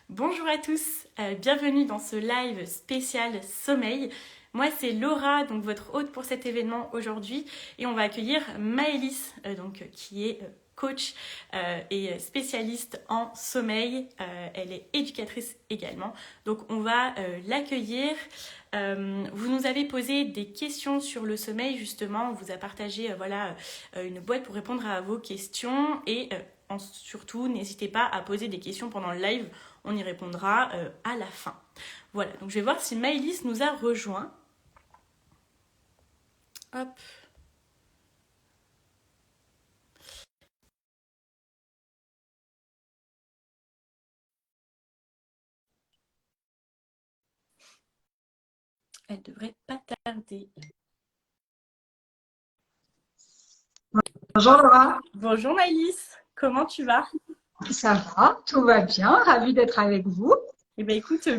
Bonjour à tous, bienvenue dans ce live spécial sommeil. Moi c'est Laura, donc votre hôte pour cet événement aujourd'hui, et on va accueillir Maëlys, qui est coach et spécialiste en sommeil. Elle est éducatrice également, donc on va l'accueillir. Vous nous avez posé des questions sur le sommeil justement, on vous a partagé une boîte pour répondre à vos questions et surtout n'hésitez pas à poser des questions pendant le live. On y répondra à la fin. Voilà, donc je vais voir si Maëlys nous a rejoint. Hop. Elle devrait pas tarder. Bonjour Laura, Bonjour Maëlys, comment tu vas? ça va, tout va bien, ravie d'être avec vous. Eh bien écoute,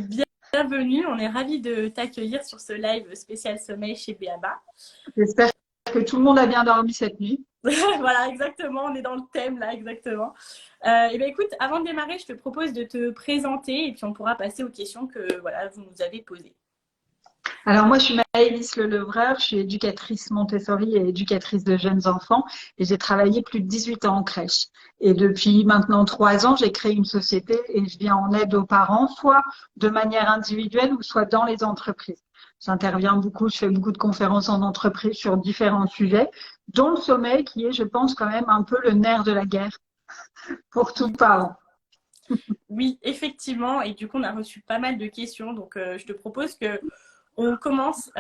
bienvenue, on est ravis de t'accueillir sur ce live spécial sommeil chez Béaba. J'espère que tout le monde a bien dormi cette nuit. Voilà, exactement, on est dans le thème là, exactement. Eh bien écoute, avant de démarrer, je te propose de te présenter et puis on pourra passer aux questions que vous nous avez posées. Alors moi je suis Maëlys Lelevreur, je suis éducatrice Montessori et éducatrice de jeunes enfants et j'ai travaillé plus de 18 ans en crèche. Et depuis maintenant 3 ans, j'ai créé une société et je viens en aide aux parents, soit de manière individuelle ou soit dans les entreprises. J'interviens beaucoup, je fais beaucoup de conférences en entreprise sur différents sujets, dont le sommeil qui est, je pense, quand même un peu le nerf de la guerre pour tout parent. Oui, effectivement, et du coup on a reçu pas mal de questions, donc je te propose que on commence,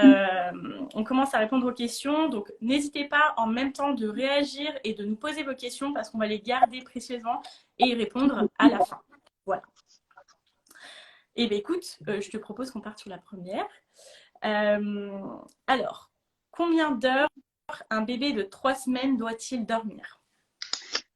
on commence à répondre aux questions. Donc, n'hésitez pas en même temps de réagir et de nous poser vos questions parce qu'on va les garder précieusement et y répondre à la fin. Voilà. Et bien, écoute, je te propose qu'on parte sur la première. Alors, combien d'heures un bébé de 3 semaines doit-il dormir?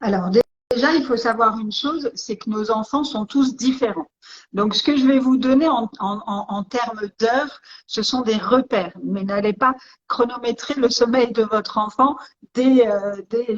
Alors déjà, il faut savoir une chose, c'est que nos enfants sont tous différents. Donc ce que je vais vous donner en termes d'heures, ce sont des repères, mais n'allez pas chronométrer le sommeil de votre enfant dès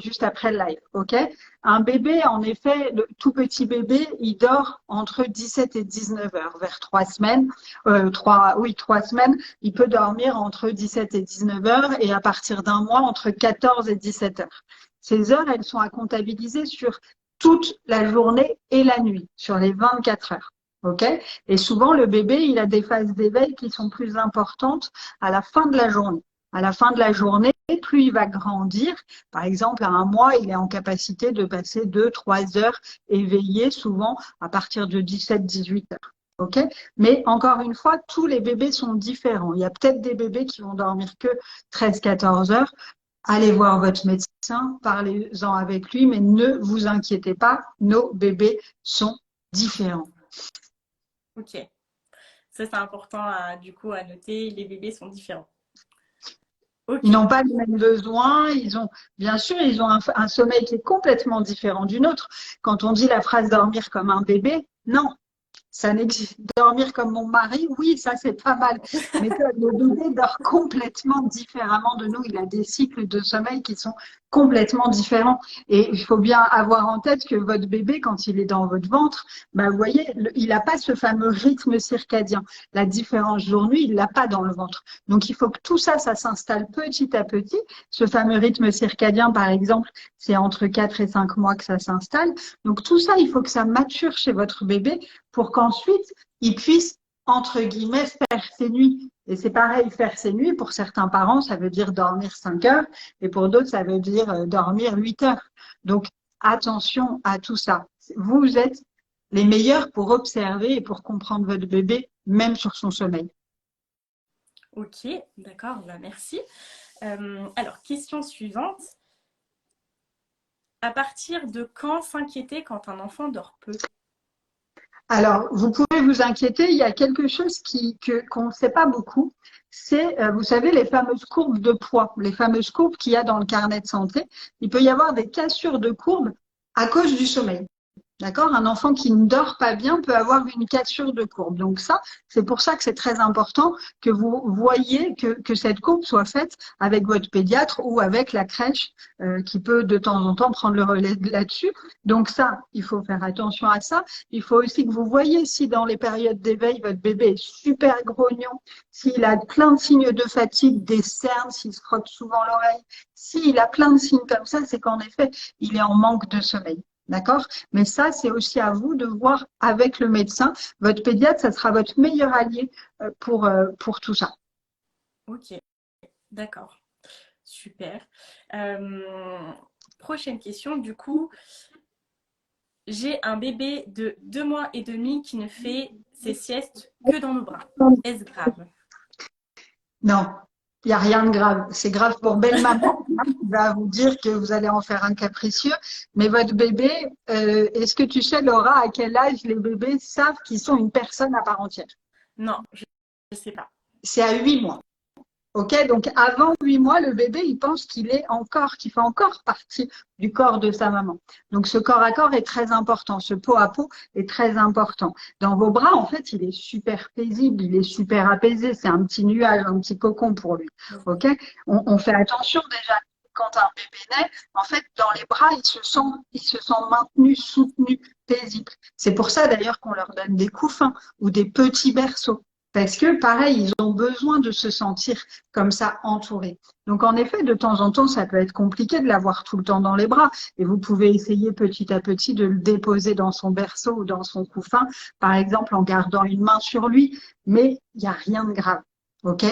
juste après le live, ok? Un bébé, en effet, le tout petit bébé, il dort entre 17 et 19 heures, vers 3 semaines. 3 semaines, il peut dormir entre 17 et 19 heures et à partir d'un mois, entre 14 et 17 heures. Ces heures, elles sont à comptabiliser sur toute la journée et la nuit, sur les 24 heures. OK? Et souvent, le bébé, il a des phases d'éveil qui sont plus importantes à la fin de la journée. À la fin de la journée, plus il va grandir, par exemple, à un mois, il est en capacité de passer 2, 3 heures éveillé, souvent à partir de 17, 18 heures. OK? Mais encore une fois, tous les bébés sont différents. Il y a peut-être des bébés qui vont dormir que 13, 14 heures. Allez voir votre médecin, parlez-en avec lui, mais ne vous inquiétez pas, nos bébés sont différents. Ok. Ça, c'est important à noter. Les bébés sont différents. Ils Ok. n'ont pas les mêmes besoins, bien sûr, ils ont un sommeil qui est complètement différent du nôtre. Quand on dit la phrase dormir comme un bébé, non, ça n'existe. Dormir comme mon mari, oui, ça c'est pas mal. Mais que le bébé dort complètement différemment de nous. Il a des cycles de sommeil qui sont complètement différents. Et il faut bien avoir en tête que votre bébé, quand il est dans votre ventre, bah, vous voyez, il n'a pas ce fameux rythme circadien. La différence jour-nuit, il l'a pas dans le ventre. Donc il faut que tout ça, ça s'installe petit à petit. Ce fameux rythme circadien, par exemple, c'est entre 4 et 5 mois que ça s'installe. Donc tout ça, il faut que ça mature chez votre bébé pour qu'ensuite, il puisse, entre guillemets, faire ses nuits. Et c'est pareil, faire ses nuits, pour certains parents, ça veut dire dormir 5 heures, et pour d'autres, ça veut dire dormir 8 heures. Donc, attention à tout ça. Vous êtes les meilleurs pour observer et pour comprendre votre bébé, même sur son sommeil. Ok, d'accord, merci. Alors, question suivante. À partir de quand s'inquiéter quand un enfant dort peu? Alors, vous pouvez vous inquiéter, il y a quelque chose qu'on ne sait pas beaucoup. C'est, vous savez, les fameuses courbes de poids, les fameuses courbes qu'il y a dans le carnet de santé. Il peut y avoir des cassures de courbes à cause du sommeil. D'accord? Un enfant qui ne dort pas bien peut avoir une cassure de courbe. Donc ça, c'est pour ça que c'est très important que vous voyez que cette courbe soit faite avec votre pédiatre ou avec la crèche qui peut de temps en temps prendre le relais là-dessus. Donc ça, il faut faire attention à ça. Il faut aussi que vous voyez si dans les périodes d'éveil, votre bébé est super grognon, s'il a plein de signes de fatigue, des cernes, s'il se frotte souvent l'oreille. S'il a plein de signes comme ça, c'est qu'en effet, il est en manque de sommeil. D'accord? Mais ça, c'est aussi à vous de voir avec le médecin. Votre pédiatre, ça sera votre meilleur allié pour tout ça. Ok, d'accord. Super. Prochaine question, du coup, j'ai un bébé de 2 mois et demi qui ne fait ses siestes que dans nos bras. Est-ce grave? Non, il n'y a rien de grave. C'est grave pour belle maman qui va vous dire que vous allez en faire un capricieux. Mais votre bébé, est-ce que tu sais, Laura, à quel âge les bébés savent qu'ils sont une personne à part entière? Non, je ne sais pas. C'est à 8 mois. Ok, donc avant 8 mois, le bébé, il pense qu'il fait encore partie du corps de sa maman. Donc ce corps à corps est très important, ce peau à peau est très important. Dans vos bras, en fait, il est super paisible, il est super apaisé, c'est un petit nuage, un petit cocon pour lui. Ok, on fait attention déjà. Quand un bébé naît, en fait, dans les bras, il se sent maintenu, soutenu, paisible. C'est pour ça d'ailleurs qu'on leur donne des couffins ou des petits berceaux. Parce que, pareil, ils ont besoin de se sentir comme ça entourés. Donc, en effet, de temps en temps, ça peut être compliqué de l'avoir tout le temps dans les bras. Et vous pouvez essayer petit à petit de le déposer dans son berceau ou dans son couffin, par exemple, en gardant une main sur lui. Mais il n'y a rien de grave. OK?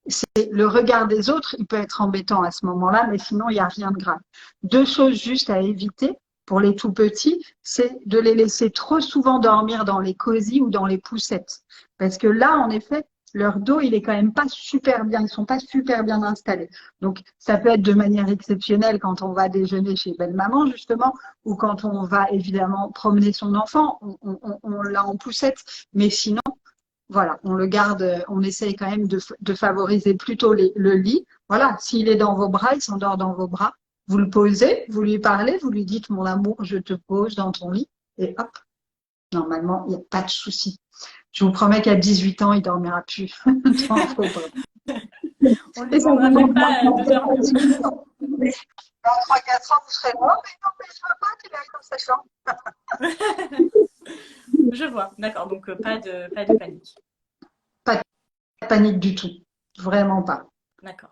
C'est le regard des autres, il peut être embêtant à ce moment-là, mais sinon, il n'y a rien de grave. Deux choses juste à éviter pour les tout petits, c'est de les laisser trop souvent dormir dans les cosy ou dans les poussettes. Parce que là, en effet, leur dos, il est quand même pas super bien, ils sont pas super bien installés. Donc, ça peut être de manière exceptionnelle quand on va déjeuner chez belle maman, justement, ou quand on va évidemment promener son enfant, on l'a en poussette. Mais sinon, voilà, on le garde, on essaye quand même de favoriser plutôt le lit. Voilà, s'il est dans vos bras, il s'endort dans vos bras. Vous le posez, vous lui parlez, vous lui dites, mon amour, je te pose dans ton lit. Et hop, normalement, il n'y a pas de souci. Je vous promets qu'à 18 ans, il ne dormira plus. On ne lui demandera même pas de faire mieux. Dans 3-4 ans, vous serez là, mais non, mais je ne veux pas qu'il aille dans sa chambre. Je vois, d'accord, donc pas de panique. Pas de panique du tout, vraiment pas. D'accord.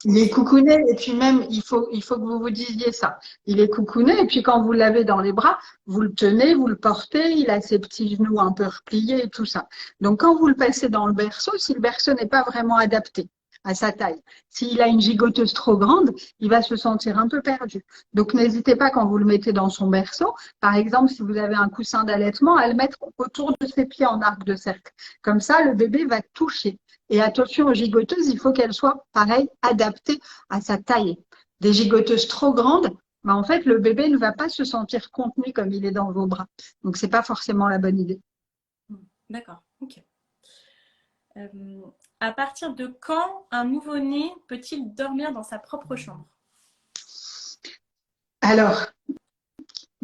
Il est coucouné et puis même, il faut que vous vous disiez ça. Il est coucouné et puis quand vous l'avez dans les bras, vous le tenez, vous le portez, il a ses petits genoux un peu repliés et tout ça. Donc quand vous le passez dans le berceau, si le berceau n'est pas vraiment adapté à sa taille, s'il a une gigoteuse trop grande, il va se sentir un peu perdu. Donc n'hésitez pas quand vous le mettez dans son berceau, par exemple si vous avez un coussin d'allaitement, à le mettre autour de ses pieds en arc de cercle. Comme ça, le bébé va toucher. Et attention aux gigoteuses, il faut qu'elles soient, pareil, adaptées à sa taille. Des gigoteuses trop grandes, ben en fait, le bébé ne va pas se sentir contenu comme il est dans vos bras. Donc, c'est pas forcément la bonne idée. D'accord, ok. À partir de quand un nouveau-né peut-il dormir dans sa propre chambre? Alors,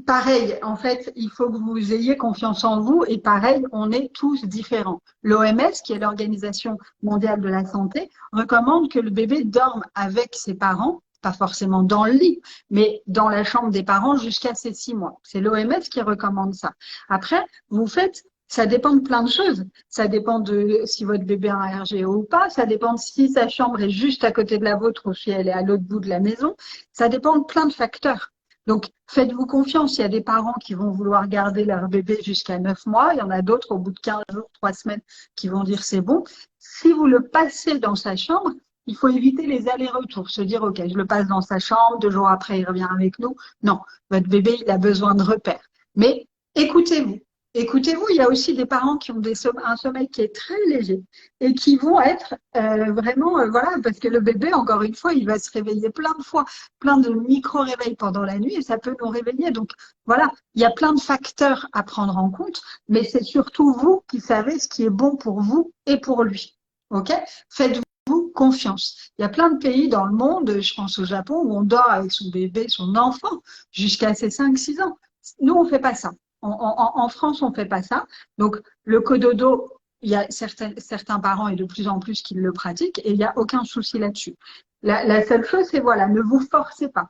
pareil, en fait, il faut que vous ayez confiance en vous et pareil, on est tous différents. L'OMS, qui est l'Organisation mondiale de la santé, recommande que le bébé dorme avec ses parents, pas forcément dans le lit, mais dans la chambre des parents jusqu'à ses 6 mois. C'est l'OMS qui recommande ça. Après, vous faites, ça dépend de plein de choses. Ça dépend de si votre bébé a un RGO ou pas, ça dépend de si sa chambre est juste à côté de la vôtre ou si elle est à l'autre bout de la maison. Ça dépend de plein de facteurs. Donc, faites-vous confiance. Il y a des parents qui vont vouloir garder leur bébé jusqu'à 9 mois. Il y en a d'autres, au bout de 15 jours, 3 semaines, qui vont dire c'est bon. Si vous le passez dans sa chambre, il faut éviter les allers-retours. Se dire, OK, je le passe dans sa chambre, 2 jours après, il revient avec nous. Non, votre bébé, il a besoin de repères. Mais écoutez-vous. Écoutez-vous, il y a aussi des parents qui ont un sommeil qui est très léger et qui vont être vraiment, voilà, parce que le bébé, encore une fois, il va se réveiller plein de fois, plein de micro-réveils pendant la nuit et ça peut nous réveiller. Donc, voilà, il y a plein de facteurs à prendre en compte, mais c'est surtout vous qui savez ce qui est bon pour vous et pour lui. OK? Faites-vous confiance. Il y a plein de pays dans le monde, je pense au Japon, où on dort avec son bébé, son enfant, jusqu'à ses 5-6 ans. Nous, on fait pas ça. En France, on fait pas ça. Donc, le cododo, il y a certains parents et de plus en plus qui le pratiquent et il n'y a aucun souci là-dessus. La seule chose, c'est voilà, ne vous forcez pas.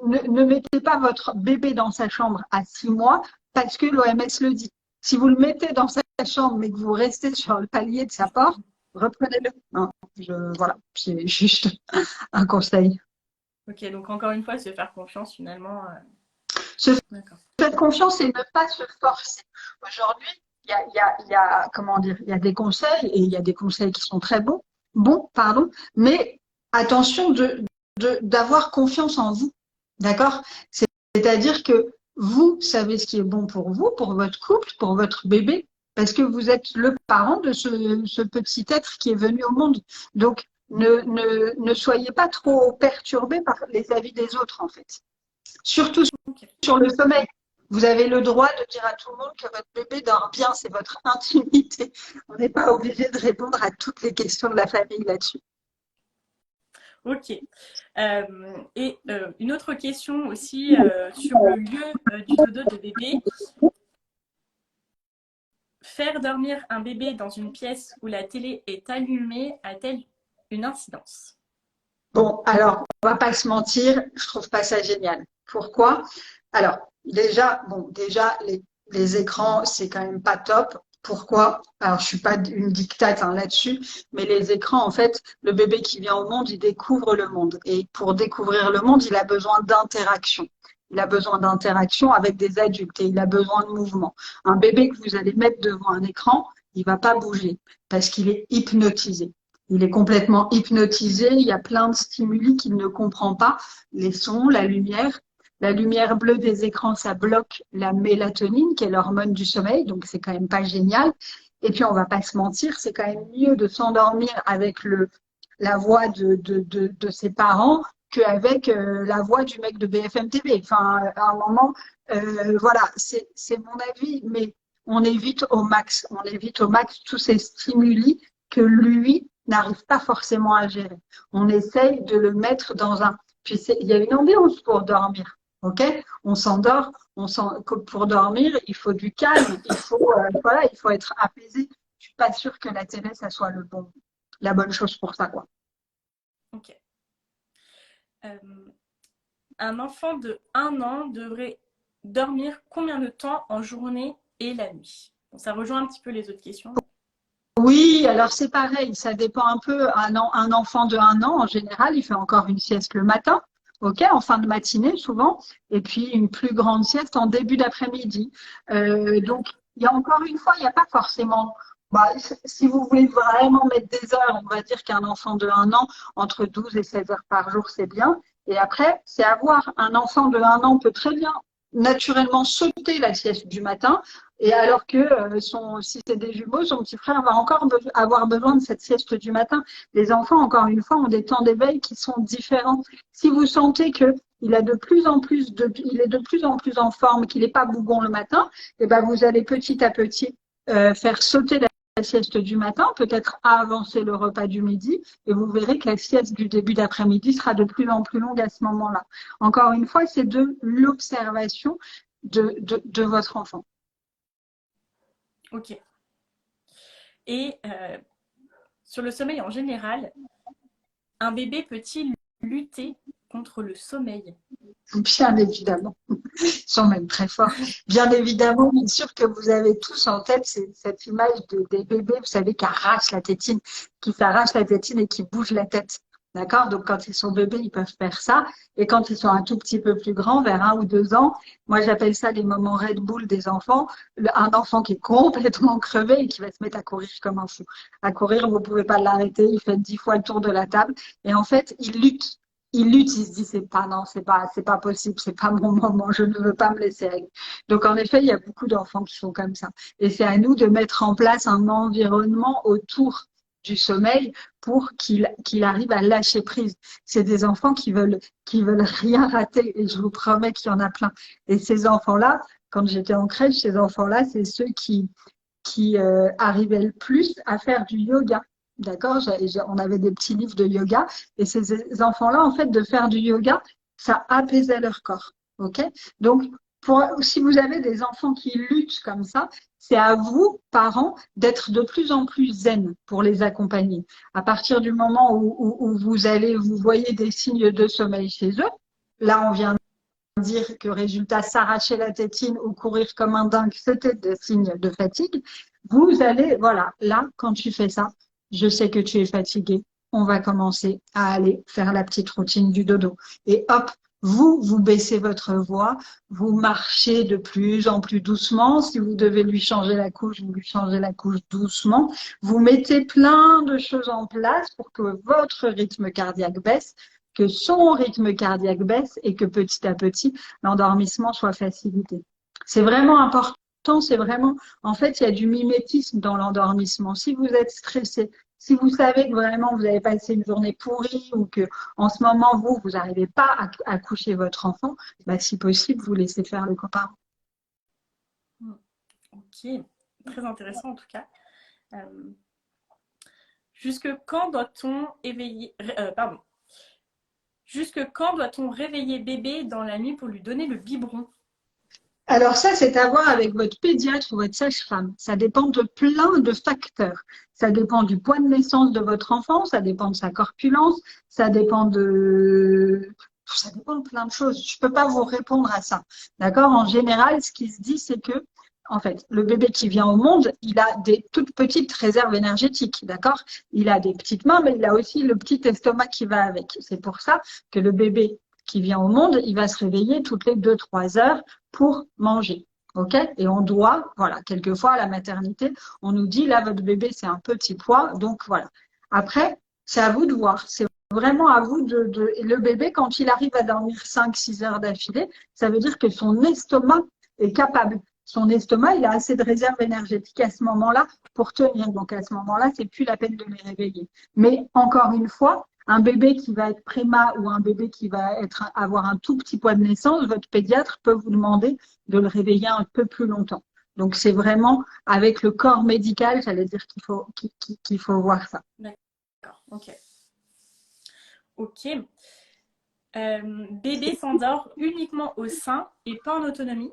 Ne mettez pas votre bébé dans sa chambre à 6 mois parce que l'OMS le dit. Si vous le mettez dans sa chambre mais que vous restez sur le palier de sa porte, reprenez-le. Non, voilà, c'est juste un conseil. Ok, donc encore une fois, se faire confiance finalement. Se D'accord. faire confiance et ne pas se forcer. Aujourd'hui, comment dire, il y a des conseils et il y a des conseils qui sont très bons, mais attention d'avoir confiance en vous. D'accord? C'est-à-dire que vous savez ce qui est bon pour vous, pour votre couple, pour votre bébé, parce que vous êtes le parent de ce petit être qui est venu au monde. Donc, ne soyez pas trop perturbés par les avis des autres, en fait. Surtout Ok. sur le sommeil. Vous avez le droit de dire à tout le monde que votre bébé dort bien, c'est votre intimité. On n'est pas obligé de répondre à toutes les questions de la famille là-dessus. Ok. Une autre question aussi sur le lieu du dodo de bébé. Faire dormir un bébé dans une pièce où la télé est allumée a-t-elle une incidence? Bon, alors, on va pas se mentir, je trouve pas ça génial. Pourquoi? Alors, déjà, les écrans, c'est quand même pas top. Pourquoi? Alors, je suis pas une dictate là-dessus, mais les écrans, en fait, le bébé qui vient au monde, il découvre le monde. Et pour découvrir le monde, il a besoin d'interaction. Il a besoin d'interaction avec des adultes et il a besoin de mouvement. Un bébé que vous allez mettre devant un écran, il va pas bouger parce qu'il est hypnotisé. Il est complètement hypnotisé, il y a plein de stimuli qu'il ne comprend pas, les sons, la lumière. La lumière bleue des écrans, ça bloque la mélatonine, qui est l'hormone du sommeil, donc c'est quand même pas génial. Et puis on va pas se mentir, c'est quand même mieux de s'endormir avec la voix de ses parents qu'avec la voix du mec de BFM TV. Enfin, à un moment, voilà, c'est mon avis, mais on évite au max tous ces stimuli que lui n'arrive pas forcément à gérer. On essaye de le mettre dans un... Puis il y a une ambiance pour dormir, ok? On s'endort, pour dormir, il faut du calme, voilà, il faut être apaisé. Je suis pas sûre que la télé, ça soit la bonne chose pour ça, quoi. Ok. Un enfant de 1 an devrait dormir combien de temps en journée et la nuit? Bon, ça rejoint un petit peu les autres questions. Oui, alors c'est pareil, ça dépend un peu. Un enfant de 1 an, en général, il fait encore une sieste le matin, ok, en fin de matinée souvent, et puis une plus grande sieste en début d'après-midi. Donc, il y a encore une fois, il n'y a pas forcément. Si vous voulez vraiment mettre des heures, on va dire qu'un enfant de 1 an, entre 12 et 16 heures par jour, c'est bien. Et après, c'est à voir. Un enfant de 1 an peut très bien naturellement sauter la sieste du matin. Et alors que si c'est des jumeaux, son petit frère va encore avoir besoin de cette sieste du matin. Les enfants, encore une fois, ont des temps d'éveil qui sont différents. Si vous sentez que il est de plus en plus en forme, qu'il n'est pas bougon le matin, et ben vous allez petit à petit faire sauter la sieste du matin, peut-être avancer le repas du midi, et vous verrez que la sieste du début d'après-midi sera de plus en plus longue à ce moment-là. Encore une fois, c'est de l'observation de votre enfant. Ok. Et sur le sommeil en général, un bébé peut-il lutter contre le sommeil? Bien évidemment, ils sont même très forts. Bien évidemment, bien sûr que vous avez tous en tête cette image des bébés, vous savez, qui s'arrachent la tétine et qui bougent la tête. D'accord? Donc, quand ils sont bébés, ils peuvent faire ça. Et quand ils sont un tout petit peu plus grands, vers 1 ou 2 ans, moi, j'appelle ça les moments Red Bull des enfants. Un enfant qui est complètement crevé et qui va se mettre à courir comme un fou. À courir, vous pouvez pas l'arrêter. Il fait 10 fois le tour de la table. Et en fait, il se dit non, c'est pas possible, c'est pas mon moment, je ne veux pas me laisser aller. Donc en effet, il y a beaucoup d'enfants qui sont comme ça. Et c'est à nous de mettre en place un environnement autour du sommeil pour qu'il arrive à lâcher prise. C'est des enfants qui veulent rien rater et je vous promets qu'il y en a plein. Et ces enfants-là, quand j'étais en crèche, ces enfants-là, c'est ceux qui arrivaient le plus à faire du yoga. D'accord? On avait des petits livres de yoga et ces enfants-là, en fait, de faire du yoga, ça apaisait leur corps. OK? Donc, si vous avez des enfants qui luttent comme ça, c'est à vous, parents, d'être de plus en plus zen pour les accompagner. À partir du moment où vous voyez des signes de sommeil chez eux, là, on vient de dire que résultat, s'arracher la tétine ou courir comme un dingue, c'était des signes de fatigue. Vous allez, voilà, là, quand tu fais ça, je sais que tu es fatigué. On va commencer à aller faire la petite routine du dodo. Et hop, vous baissez votre voix, vous marchez de plus en plus doucement. Si vous devez lui changer la couche, vous lui changez la couche doucement. Vous mettez plein de choses en place pour que votre rythme cardiaque baisse, que son rythme cardiaque baisse et que petit à petit, l'endormissement soit facilité. C'est vraiment important, c'est vraiment, en fait, il y a du mimétisme dans l'endormissement. Si vous êtes stressé, si vous savez que vraiment vous avez passé une journée pourrie ou que en ce moment vous n'arrivez pas à coucher votre enfant, bah, si possible, vous laissez faire le copain. Ok, très intéressant en tout cas. Jusque quand doit-on Jusque quand doit-on réveiller bébé dans la nuit pour lui donner le biberon? Alors ça, c'est à voir avec votre pédiatre ou votre sage-femme. Ça dépend de plein de facteurs. Ça dépend du poids de naissance de votre enfant, ça dépend de sa corpulence, ça dépend de plein de choses. Je ne peux pas vous répondre à ça. D'accord? En général, ce qui se dit, c'est que, en fait, le bébé qui vient au monde, il a des toutes petites réserves énergétiques. D'accord? Il a des petites mains, mais il a aussi le petit estomac qui va avec. C'est pour ça que le bébé qui vient au monde, il va se réveiller toutes les 2-3 heures pour manger. OK? Et on doit, voilà, quelquefois à la maternité, on nous dit, là, votre bébé, c'est un petit poids, donc voilà. Après, c'est à vous de voir. C'est vraiment à vous le bébé, quand il arrive à dormir 5-6 heures d'affilée, ça veut dire que son estomac est capable. Son estomac, il a assez de réserve énergétique à ce moment-là pour tenir. Donc à ce moment-là, c'est plus la peine de les réveiller. Mais encore une fois, un bébé qui va être préma ou un bébé qui va avoir un tout petit poids de naissance, votre pédiatre peut vous demander de le réveiller un peu plus longtemps. Donc c'est vraiment avec le corps médical, j'allais dire qu'il faut voir ça. D'accord, ok. Ok. Bébé s'endort uniquement au sein et pas en autonomie.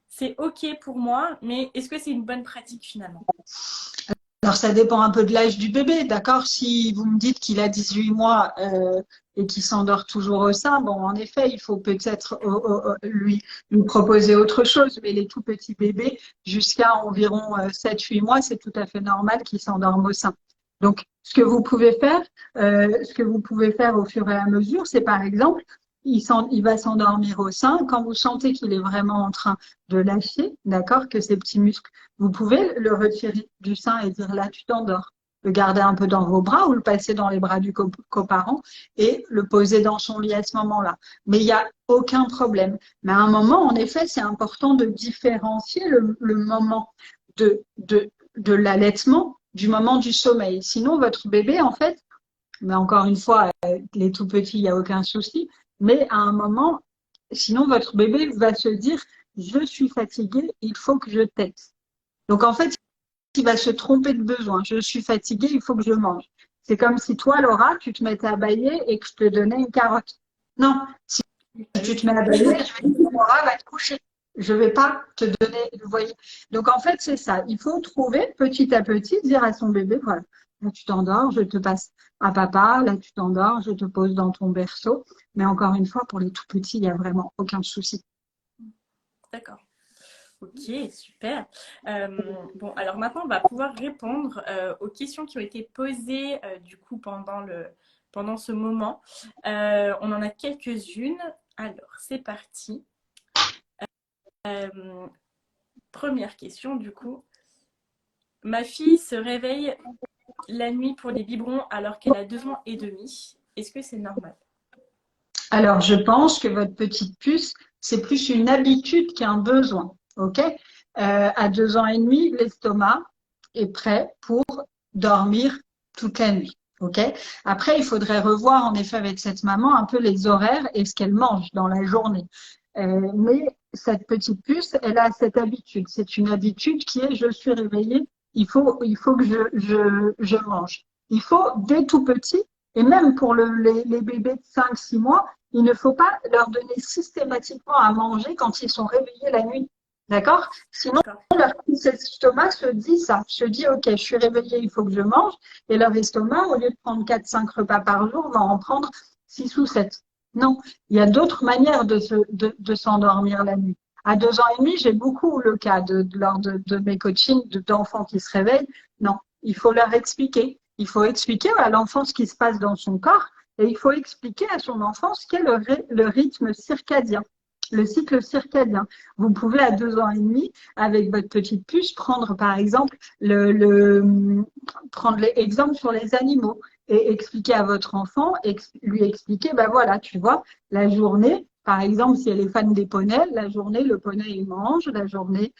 C'est ok pour moi, mais est-ce que c'est une bonne pratique finalement? Alors, ça dépend un peu de l'âge du bébé, d'accord? Si vous me dites qu'il a 18 mois et qu'il s'endort toujours au sein, bon, en effet, il faut peut-être lui proposer autre chose. Mais les tout petits bébés, jusqu'à environ 7-8 mois, c'est tout à fait normal qu'ils s'endorment au sein. Donc, ce que vous pouvez faire au fur et à mesure, c'est par exemple, il va s'endormir au sein. Quand vous sentez qu'il est vraiment en train de lâcher, d'accord, que ses petits muscles, vous pouvez le retirer du sein et dire là, tu t'endors. Le garder un peu dans vos bras ou le passer dans les bras du coparent et le poser dans son lit à ce moment-là. Mais il n'y a aucun problème. Mais à un moment, en effet, c'est important de différencier le moment de l'allaitement du moment du sommeil. Sinon, votre bébé, en fait, mais encore une fois, les tout petits, il n'y a aucun souci. Mais à un moment, sinon, votre bébé va se dire, je suis fatigué, il faut que je tète. Donc, en fait, il va se tromper de besoin. Je suis fatiguée, il faut que je mange. C'est comme si toi, Laura, tu te mettais à bâiller et que je te donnais une carotte. Non, si tu te mets à bâiller, je vais dire, Laura, va te coucher. Je ne vais pas te donner, vous voyez. Donc, en fait, c'est ça. Il faut trouver petit à petit, dire à son bébé, voilà, là, tu t'endors, je te passe à papa, là, tu t'endors, je te pose dans ton berceau. Mais encore une fois, pour les tout petits, il n'y a vraiment aucun souci. D'accord. Ok, super. Bon, alors maintenant, on va pouvoir répondre aux questions qui ont été posées du coup pendant ce moment. On en a quelques-unes. Alors, c'est parti. Première question, du coup. Ma fille se réveille la nuit pour les biberons alors qu'elle a 2 ans et demi. Est-ce que c'est normal? Alors, je pense que votre petite puce, c'est plus une habitude qu'un besoin. OK? À 2 ans et demi, l'estomac est prêt pour dormir toute la nuit. OK? Après, il faudrait revoir en effet avec cette maman un peu les horaires et ce qu'elle mange dans la journée. Mais cette petite puce, elle a cette habitude. C'est une habitude qui est je suis réveillée, il faut que je mange. Il faut, dès tout petit, Et même pour les bébés de 5-6 mois, il ne faut pas leur donner systématiquement à manger quand ils sont réveillés la nuit. D'accord? Sinon, leur petit estomac se dit ça, se dit, OK, je suis réveillée, il faut que je mange. Et leur estomac, au lieu de prendre 4-5 repas par jour, va en prendre 6 ou 7. Non, il y a d'autres manières de s'endormir la nuit. À 2 ans et demi, j'ai beaucoup le cas lors de mes coachings d'enfants qui se réveillent. Non, il faut leur expliquer. Il faut expliquer à l'enfant ce qui se passe dans son corps et il faut expliquer à son enfant ce qu'est le rythme circadien, le cycle circadien. Vous pouvez à 2 ans et demi, avec votre petite puce, prendre par exemple prendre l'exemple sur les animaux et expliquer à votre enfant, lui expliquer, ben voilà, tu vois, la journée, par exemple, si elle est fan des poneys, la journée, le poney, il mange, la journée,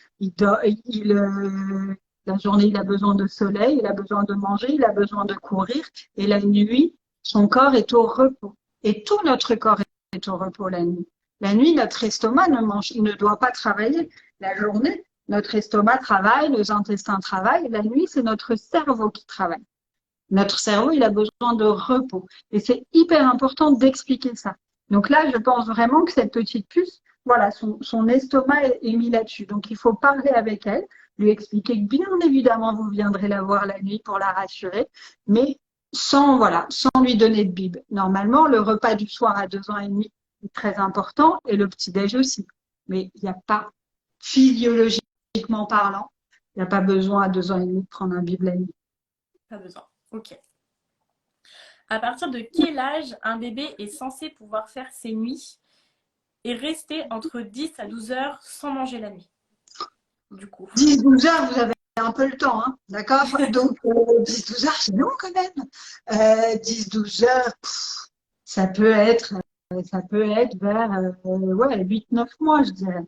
la journée, il a besoin de soleil, il a besoin de manger, il a besoin de courir. Et la nuit, son corps est au repos. Et tout notre corps est au repos la nuit. La nuit, notre estomac ne doit pas travailler. La journée, notre estomac travaille, nos intestins travaillent. La nuit, c'est notre cerveau qui travaille. Notre cerveau, il a besoin de repos. Et c'est hyper important d'expliquer ça. Donc là, je pense vraiment que cette petite puce, voilà, son estomac est mis là-dessus. Donc, il faut parler avec elle, lui expliquer que bien évidemment, vous viendrez la voir la nuit pour la rassurer, mais sans lui donner de bib. Normalement, le repas du soir à 2 ans et demi est très important et le petit-déj aussi. Mais il n'y a pas, physiologiquement parlant, il n'y a pas besoin à 2 ans et demi de prendre un bib la nuit. Pas besoin. Ok. À partir de quel âge un bébé est censé pouvoir faire ses nuits et rester entre 10 à 12 heures sans manger la nuit? Du coup. 10-12 heures, vous avez un peu le temps, hein, d'accord? Donc, 10-12 heures, c'est long quand même. 10-12 heures, ça peut être vers 8-9 mois, je dirais.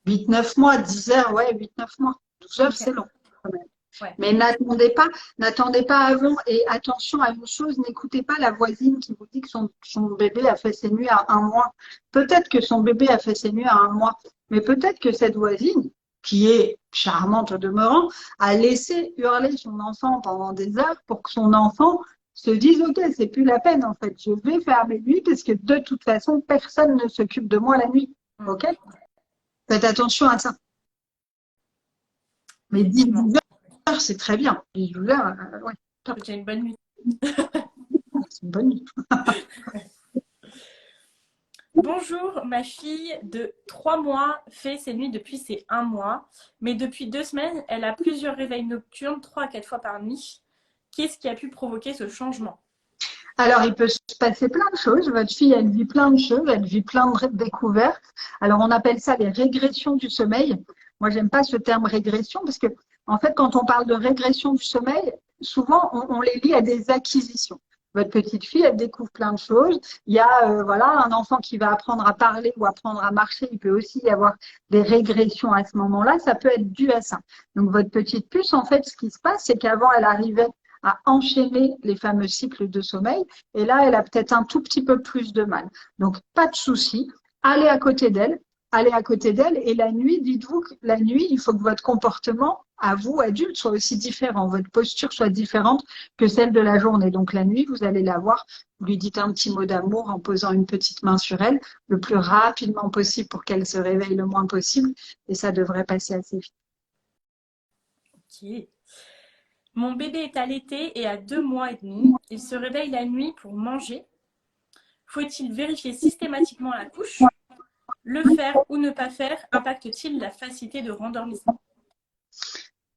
8-9 mois, 10 heures, ouais, 8-9 mois. 12 heures, okay. C'est long quand même. Ouais. Mais n'attendez pas avant. Et attention à une chose, n'écoutez pas la voisine qui vous dit que son bébé a fait ses nuits à 1 mois. Peut-être que son bébé a fait ses nuits à 1 mois, mais peut-être que cette voisine, qui est charmante au demeurant, a laissé hurler son enfant pendant des heures pour que son enfant se dise, OK, c'est plus la peine en fait, je vais faire mes nuits parce que de toute façon, personne ne s'occupe de moi la nuit. OK? Faites attention à ça. Mais 10-12 heures, c'est très bien. 12 heures, ouais. C'est déjà une bonne nuit. C'est une bonne nuit. Bonjour, ma fille de 3 mois fait ses nuits depuis ses 1 mois, mais depuis 2 semaines, elle a plusieurs réveils nocturnes, 3 à 4 fois par nuit. Qu'est-ce qui a pu provoquer ce changement? Alors, il peut se passer plein de choses. Votre fille, elle vit plein de choses, elle vit plein de découvertes. Alors, on appelle ça les régressions du sommeil. Moi, j'aime pas ce terme régression parce que, en fait, quand on parle de régression du sommeil, souvent, on les lie à des acquisitions. Votre petite fille, elle découvre plein de choses. Il y a un enfant qui va apprendre à parler ou apprendre à marcher. Il peut aussi y avoir des régressions à ce moment-là. Ça peut être dû à ça. Donc, votre petite puce, en fait, ce qui se passe, c'est qu'avant, elle arrivait à enchaîner les fameux cycles de sommeil. Et là, elle a peut-être un tout petit peu plus de mal. Donc, pas de souci. Allez à côté d'elle. Et la nuit, dites-vous que la nuit, il faut que votre comportement, à vous, adultes, soit aussi différent. Votre posture soit différente que celle de la journée. Donc, la nuit, vous allez la voir. Vous lui dites un petit mot d'amour en posant une petite main sur elle le plus rapidement possible pour qu'elle se réveille le moins possible. Et ça devrait passer assez vite. Ok. Mon bébé est allaité et a 2 mois et demi. Il se réveille la nuit pour manger. Faut-il vérifier systématiquement la couche? Le faire ou ne pas faire impacte-t-il la facilité de rendormissement?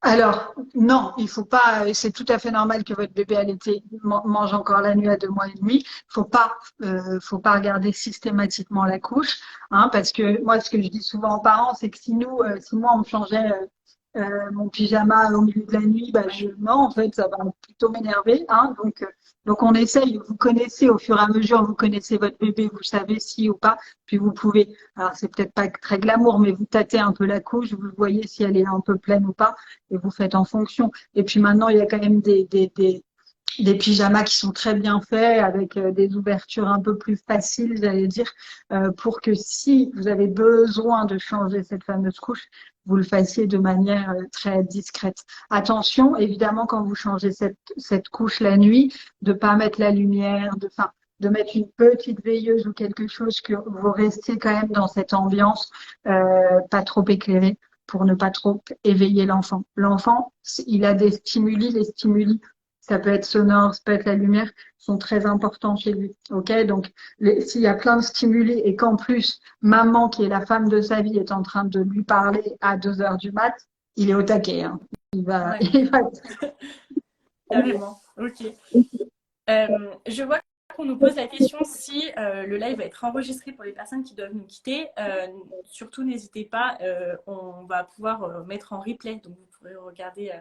Alors, non, il faut pas, c'est tout à fait normal que votre bébé allaité mange encore la nuit à 2 mois et demi. Faut pas regarder systématiquement la couche, hein, parce que moi, ce que je dis souvent aux parents, c'est que si moi on me changeait mon pyjama au milieu de la nuit, non, en fait, ça va plutôt m'énerver, hein, donc on essaye, vous connaissez au fur et à mesure, vous connaissez votre bébé, vous savez si ou pas, puis vous pouvez, alors c'est peut-être pas très glamour, mais vous tâtez un peu la couche, vous voyez si elle est un peu pleine ou pas, et vous faites en fonction. Et puis maintenant, il y a quand même des pyjamas qui sont très bien faits, avec des ouvertures un peu plus faciles, j'allais dire, pour que si vous avez besoin de changer cette fameuse couche, vous le fassiez de manière très discrète. Attention, évidemment, quand vous changez cette couche la nuit, de pas mettre la lumière, de mettre une petite veilleuse ou quelque chose que vous restiez quand même dans cette ambiance pas trop éclairée pour ne pas trop éveiller l'enfant. L'enfant, il a des stimuli, les stimuli, ça peut être sonore, ça peut être la lumière, sont très importants chez lui. Ok, donc s'il y a plein de stimuli et qu'en plus maman, qui est la femme de sa vie, est en train de lui parler à 2 heures du mat, il est au taquet. Hein. Ouais, Il va... carrément. Ok. Je vois qu'on nous pose la question si le live va être enregistré pour les personnes qui doivent nous quitter. Surtout, n'hésitez pas, on va pouvoir mettre en replay, donc vous pourrez regarder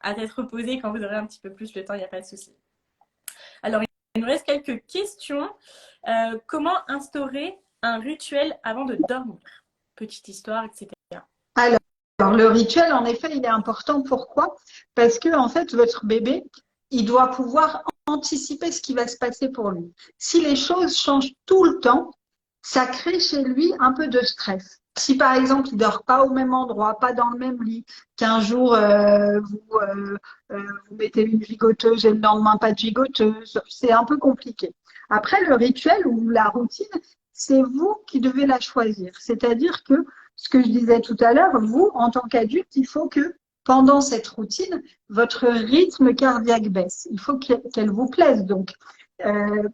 à tête reposée quand vous aurez un petit peu plus le temps, il n'y a pas de souci. Alors, il nous reste quelques questions. Comment instaurer un rituel avant de dormir? Petite histoire, etc. Alors, le rituel, en effet, il est important. Pourquoi? Parce que, en fait, votre bébé, il doit pouvoir anticiper ce qui va se passer pour lui. Si les choses changent tout le temps, ça crée chez lui un peu de stress. Si par exemple il dort pas au même endroit, pas dans le même lit, qu'un jour vous mettez une gigoteuse et le lendemain pas de gigoteuse, c'est un peu compliqué. Après le rituel ou la routine, c'est vous qui devez la choisir. C'est-à-dire que ce que je disais tout à l'heure, vous en tant qu'adulte, il faut que pendant cette routine, votre rythme cardiaque baisse. Il faut qu'elle vous plaise. Donc,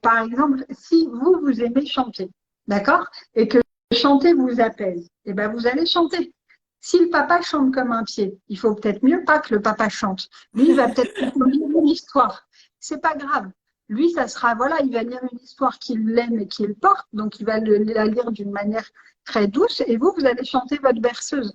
par exemple, si vous aimez chanter, d'accord, et que chanter vous apaise, eh ben vous allez chanter. Si le papa chante comme un pied, il faut peut-être mieux pas que le papa chante. Lui, il va peut-être lire une histoire. C'est pas grave. Lui, ça sera, voilà, il va lire une histoire qu'il aime et qu'il porte, donc il va la lire d'une manière très douce, et vous allez chanter votre berceuse.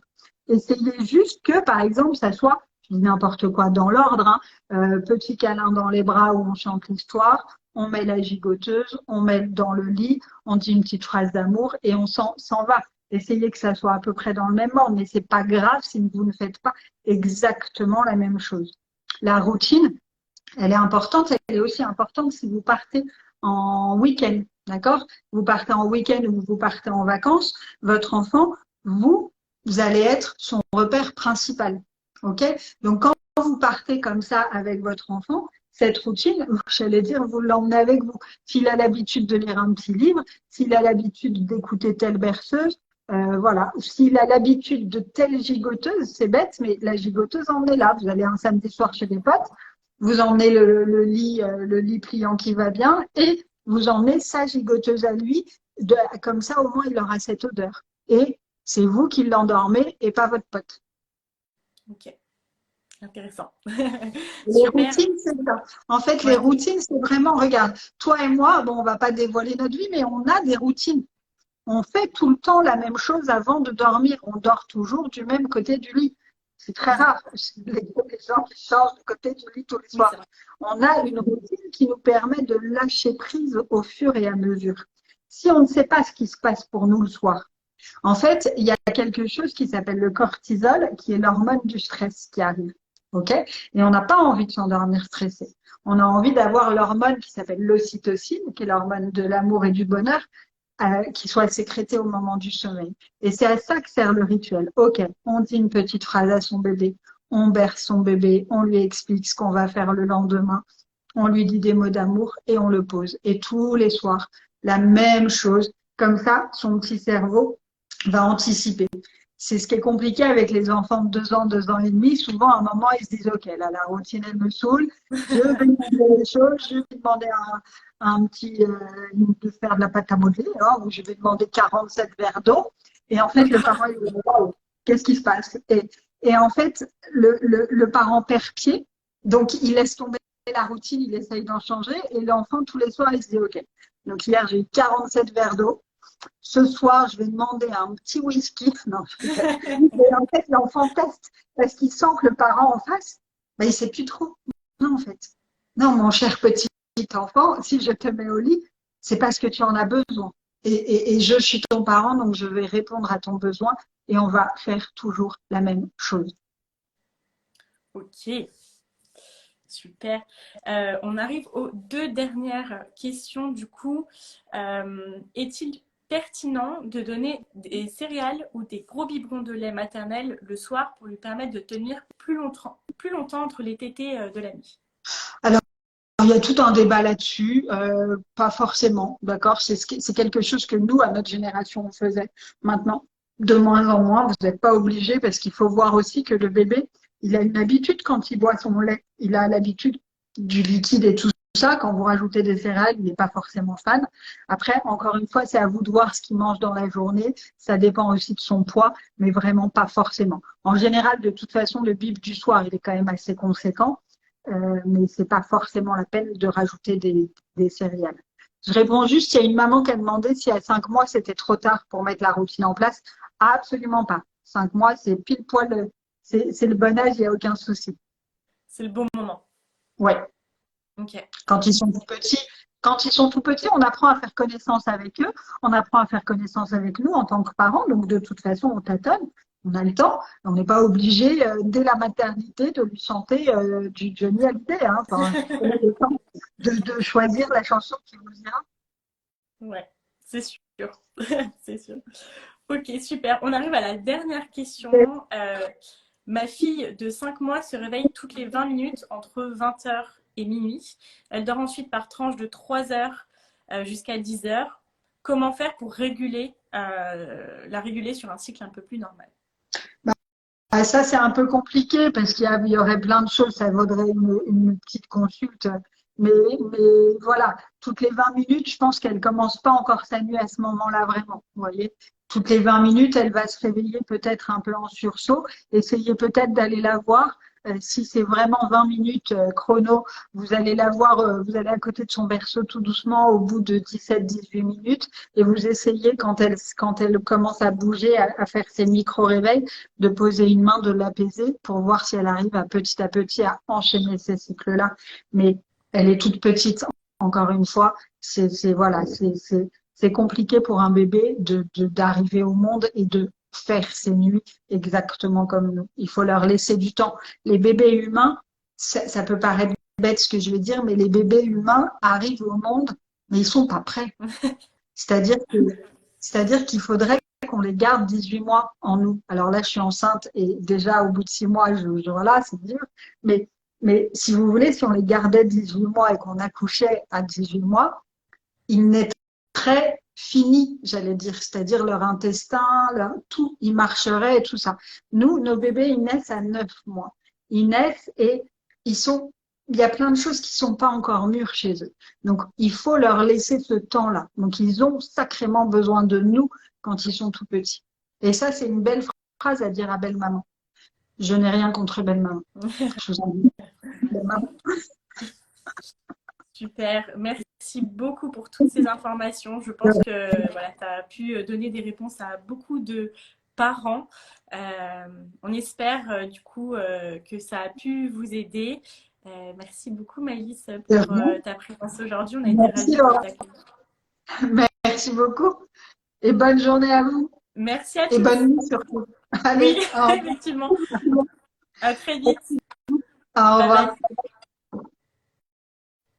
Essayez juste que, par exemple, ça soit, je dis n'importe quoi, dans l'ordre, hein, petit câlin dans les bras où on chante l'histoire, on met la gigoteuse, on met dans le lit, on dit une petite phrase d'amour et on s'en va. Essayez que ça soit à peu près dans le même ordre, mais c'est pas grave si vous ne faites pas exactement la même chose. La routine, elle est importante, elle est aussi importante si vous partez en week-end, d'accord? Vous partez en week-end ou vous partez en vacances, votre enfant, vous allez être son repère principal, ok? Donc quand vous partez comme ça avec votre enfant, cette routine, j'allais dire, vous l'emmenez avec vous. S'il a l'habitude de lire un petit livre, s'il a l'habitude d'écouter telle berceuse, voilà. S'il a l'habitude de telle gigoteuse, c'est bête, mais la gigoteuse en est là. Vous allez un samedi soir chez des potes, vous emmenez le lit pliant qui va bien et vous emmenez sa gigoteuse à lui. Comme ça, au moins, il aura cette odeur. Et c'est vous qui l'endormez et pas votre pote. Ok, intéressant. Les Super. routines, c'est ça. En fait, les Ouais. routines, c'est vraiment, regarde, toi et moi, bon, on va pas dévoiler notre vie, mais on a des routines. On fait tout le temps la même chose avant de dormir. On dort toujours du même côté du lit. C'est très rare. Les gens qui changent de côté du lit tous les Oui, soirs. c'est vrai. On a une routine qui nous permet de lâcher prise au fur et à mesure. Si on ne sait pas ce qui se passe pour nous le soir, en fait, il y a quelque chose qui s'appelle le cortisol, qui est l'hormone du stress qui arrive. OK? Et on n'a pas envie de s'endormir stressé. On a envie d'avoir l'hormone qui s'appelle l'ocytocine, qui est l'hormone de l'amour et du bonheur, qui soit sécrétée au moment du sommeil. Et c'est à ça que sert le rituel. OK, on dit une petite phrase à son bébé, on berce son bébé, on lui explique ce qu'on va faire le lendemain, on lui dit des mots d'amour et on le pose. Et tous les soirs, la même chose. Comme ça, son petit cerveau va anticiper. C'est ce qui est compliqué avec les enfants de 2 ans et demi. Souvent, à un moment, ils se disent, OK, là, la routine, elle me saoule. Je vais demander des choses. Je vais demander un petit, de faire de la pâte à modeler, hein, ou je vais demander 47 verres d'eau. Et en fait, le D'accord. parent, il dit, wow, qu'est-ce qui se passe? Et en fait, le parent perd pied. Donc, il laisse tomber la routine, il essaye d'en changer. Et l'enfant, tous les soirs, il se dit, OK. Donc, hier, j'ai eu 47 verres d'eau. Ce soir, je vais demander un petit whisky. Non, je rigole. Mais en fait, l'enfant teste parce qu'il sent que le parent en face, ben, il ne sait plus trop. Non, en fait. Non, mon cher petit enfant, si je te mets au lit, c'est parce que tu en as besoin. Et je suis ton parent, donc je vais répondre à ton besoin et on va faire toujours la même chose. Ok, super. On arrive aux deux dernières questions du coup. Est-il pertinent de donner des céréales ou des gros biberons de lait maternel le soir pour lui permettre de tenir plus longtemps entre les tétées de la nuit? Alors, il y a tout un débat là-dessus, pas forcément, d'accord? C'est quelque chose que nous, à notre génération, on faisait. Maintenant, de moins en moins, vous n'êtes pas obligé parce qu'il faut voir aussi que le bébé, il a une habitude quand il boit son lait. Il a l'habitude du liquide et tout ça. Quand vous rajoutez des céréales, il n'est pas forcément fan. Après, encore une fois, c'est à vous de voir ce qu'il mange dans la journée. Ça dépend aussi de son poids, mais vraiment pas forcément. En général, de toute façon, le bib du soir, il est quand même assez conséquent. Mais c'est pas forcément la peine de rajouter des céréales. Je réponds juste, il y a une maman qui a demandé si à 5 mois c'était trop tard pour mettre la routine en place. Absolument pas. 5 mois, c'est pile poil, c'est le bon âge, il n'y a aucun souci. C'est le bon moment. Ouais. Ok. Quand ils sont tout petits, on apprend à faire connaissance avec eux, on apprend à faire connaissance avec nous en tant que parents. Donc de toute façon, on tâtonne, on a le temps. On n'est pas obligé dès la maternité de lui chanter du Johnny Hallyday. Hein. Enfin, on a le temps de choisir la chanson qui vous ira. Ouais, c'est sûr. C'est sûr. Ok, super. On arrive à la dernière question. Ma fille de 5 mois se réveille toutes les 20 minutes entre 20h et minuit. Elle dort ensuite par tranche de 3 heures jusqu'à 10 heures. Comment faire pour la réguler sur un cycle un peu plus normal? Ah, ça, c'est un peu compliqué parce il y aurait plein de choses. Ça vaudrait une petite consulte. Mais voilà, toutes les 20 minutes, je pense qu'elle commence pas encore sa nuit à ce moment-là, vraiment. Vous voyez, toutes les 20 minutes, elle va se réveiller peut-être un peu en sursaut. Essayez peut-être d'aller la voir. Si c'est vraiment 20 minutes chrono, vous allez la voir, vous allez à côté de son berceau tout doucement au bout de 17-18 minutes et vous essayez quand elle commence à bouger, à faire ses micro-réveils, de poser une main, de l'apaiser pour voir si elle arrive à petit à enchaîner ces cycles-là. Mais elle est toute petite, encore une fois, voilà, c'est compliqué pour un bébé d'arriver au monde et de faire ses nuits exactement comme nous. Il faut leur laisser du temps. Les bébés humains, ça peut paraître bête ce que je vais dire, mais les bébés humains arrivent au monde, mais ils sont pas prêts. C'est-à-dire qu'il faudrait qu'on les garde 18 mois en nous. Alors là, je suis enceinte et déjà au bout de 6 mois, voilà, c'est dur. Mais si vous voulez, si on les gardait 18 mois et qu'on accouchait à 18 mois, ils naîtraient finis, j'allais dire, c'est-à-dire leur intestin, tout, ils marcheraient et tout ça. Nous, nos bébés, ils naissent à 9 mois. Ils naissent et il y a plein de choses qui sont pas encore mûres chez eux. Donc, il faut leur laisser ce temps-là. Donc, ils ont sacrément besoin de nous quand ils sont tout petits. Et ça, c'est une belle phrase à dire à belle maman. Je n'ai rien contre belle maman. Je vous en dis, belle maman. Super, merci beaucoup pour toutes ces informations. Je pense que voilà, tu as pu donner des réponses à beaucoup de parents. On espère du coup que ça a pu vous aider. Merci beaucoup Maëlys pour ta présence aujourd'hui. On a été ravis de t'accueillir. Merci beaucoup et bonne journée à vous. Merci à tous. Et bonne nuit surtout. Allez, oui, effectivement. À très vite. Au revoir. Bye bye.